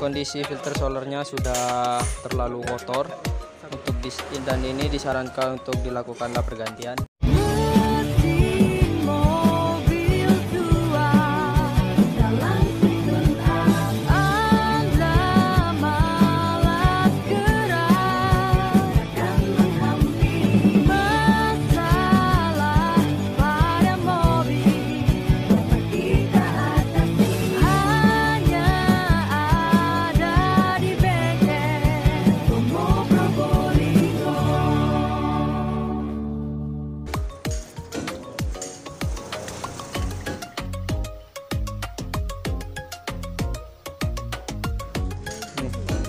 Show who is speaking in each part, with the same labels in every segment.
Speaker 1: Kondisi filter solarnya sudah terlalu kotor dan ini disarankan untuk dilakukanlah pergantian.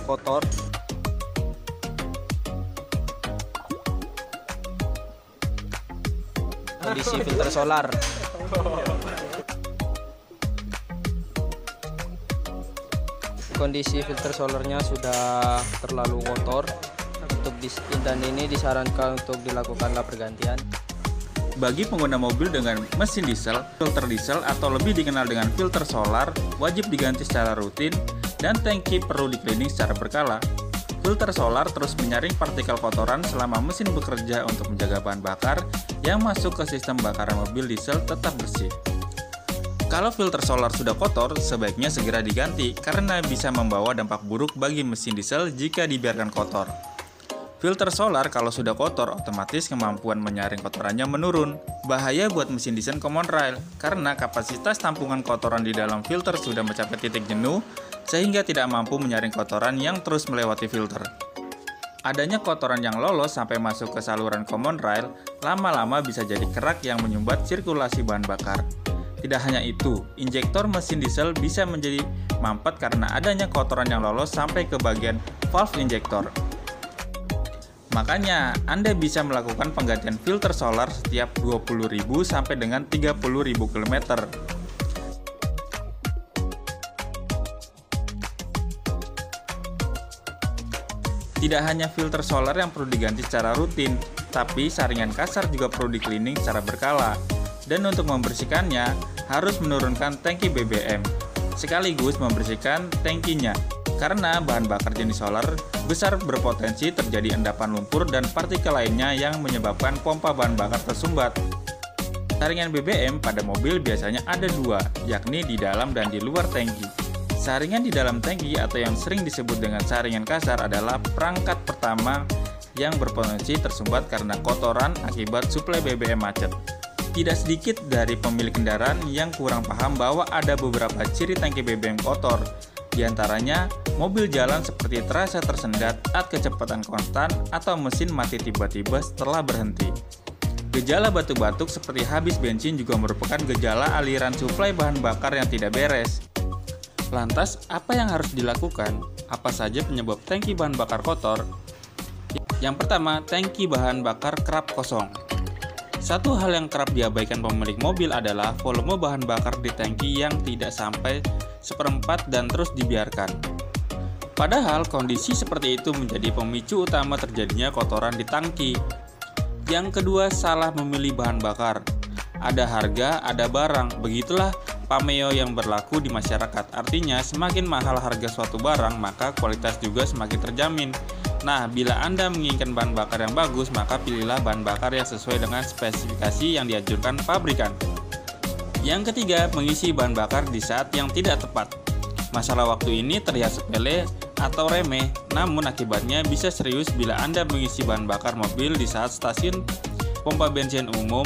Speaker 1: Kotor. Kondisi filter solar. Kondisi filter solarnya sudah terlalu kotor dan ini disarankan untuk dilakukanlah pergantian.
Speaker 2: Bagi pengguna mobil dengan mesin diesel, filter diesel atau lebih dikenal dengan filter solar wajib diganti secara rutin dan tangki perlu di-cleaning secara berkala. Filter solar terus menyaring partikel kotoran selama mesin bekerja untuk menjaga bahan bakar yang masuk ke sistem bakaran mobil diesel tetap bersih. Kalau filter solar sudah kotor, sebaiknya segera diganti karena bisa membawa dampak buruk bagi mesin diesel jika dibiarkan kotor. Filter solar kalau sudah kotor, otomatis kemampuan menyaring kotorannya menurun. Bahaya buat mesin diesel common rail, karena kapasitas tampungan kotoran di dalam filter sudah mencapai titik jenuh, sehingga tidak mampu menyaring kotoran yang terus melewati filter. Adanya kotoran yang lolos sampai masuk ke saluran common rail, lama-lama bisa jadi kerak yang menyumbat sirkulasi bahan bakar. Tidak hanya itu, injektor mesin diesel bisa menjadi mampet karena adanya kotoran yang lolos sampai ke bagian valve injektor. Makanya, Anda bisa melakukan penggantian filter solar setiap 20.000 sampai dengan 30.000 km. Tidak hanya filter solar yang perlu diganti secara rutin, tapi saringan kasar juga perlu di-cleaning secara berkala. Dan untuk membersihkannya, harus menurunkan tangki BBM, sekaligus membersihkan tangkinya. Karena bahan bakar jenis solar besar berpotensi terjadi endapan lumpur dan partikel lainnya yang menyebabkan pompa bahan bakar tersumbat. Saringan BBM pada mobil biasanya ada dua, yakni di dalam dan di luar tangki. Saringan di dalam tangki atau yang sering disebut dengan saringan kasar adalah perangkat pertama yang berpotensi tersumbat karena kotoran akibat suplai BBM macet. Tidak sedikit dari pemilik kendaraan yang kurang paham bahwa ada beberapa ciri tangki BBM kotor. Di antaranya, mobil jalan seperti terasa tersendat saat kecepatan konstan atau mesin mati tiba-tiba setelah berhenti. Gejala batuk-batuk seperti habis bensin juga merupakan gejala aliran suplai bahan bakar yang tidak beres. Lantas, apa yang harus dilakukan? Apa saja penyebab tangki bahan bakar kotor? Yang pertama, tangki bahan bakar kerap kosong. Satu hal yang kerap diabaikan pemilik mobil adalah volume bahan bakar di tangki yang tidak sampai seperempat dan terus dibiarkan. Padahal kondisi seperti itu menjadi pemicu utama terjadinya kotoran di tangki. Yang kedua, salah memilih bahan bakar. Ada harga, ada barang. Begitulah pameo yang berlaku di masyarakat. Artinya, semakin mahal harga suatu barang, maka kualitas juga semakin terjamin. Nah, bila Anda menginginkan bahan bakar yang bagus, maka pilihlah bahan bakar yang sesuai dengan spesifikasi yang dianjurkan pabrikan. Yang ketiga, mengisi bahan bakar di saat yang tidak tepat. Masalah waktu ini terlihat sepele atau remeh, namun akibatnya bisa serius bila Anda mengisi bahan bakar mobil di saat stasiun pompa bensin umum,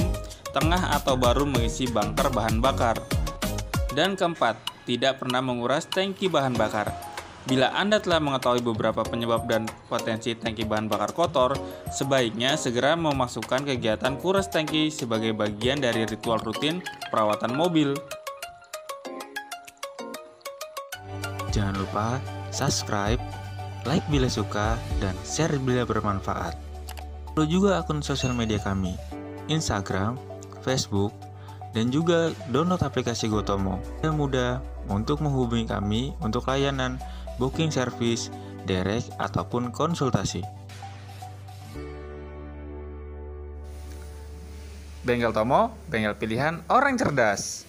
Speaker 2: tengah atau baru mengisi bunker bahan bakar. Dan keempat, tidak pernah menguras tangki bahan bakar. Bila Anda telah mengetahui beberapa penyebab dan potensi tangki bahan bakar kotor, sebaiknya segera memasukkan kegiatan kuras tangki sebagai bagian dari ritual rutin perawatan mobil.
Speaker 3: Jangan lupa subscribe, like bila suka, dan share bila bermanfaat. Follow juga akun sosial media kami, Instagram, Facebook, dan juga download aplikasi Gotomo. Yang mudah untuk menghubungi kami untuk layanan booking service, direct, ataupun konsultasi.
Speaker 2: Bengkel Tomo, bengkel pilihan orang cerdas.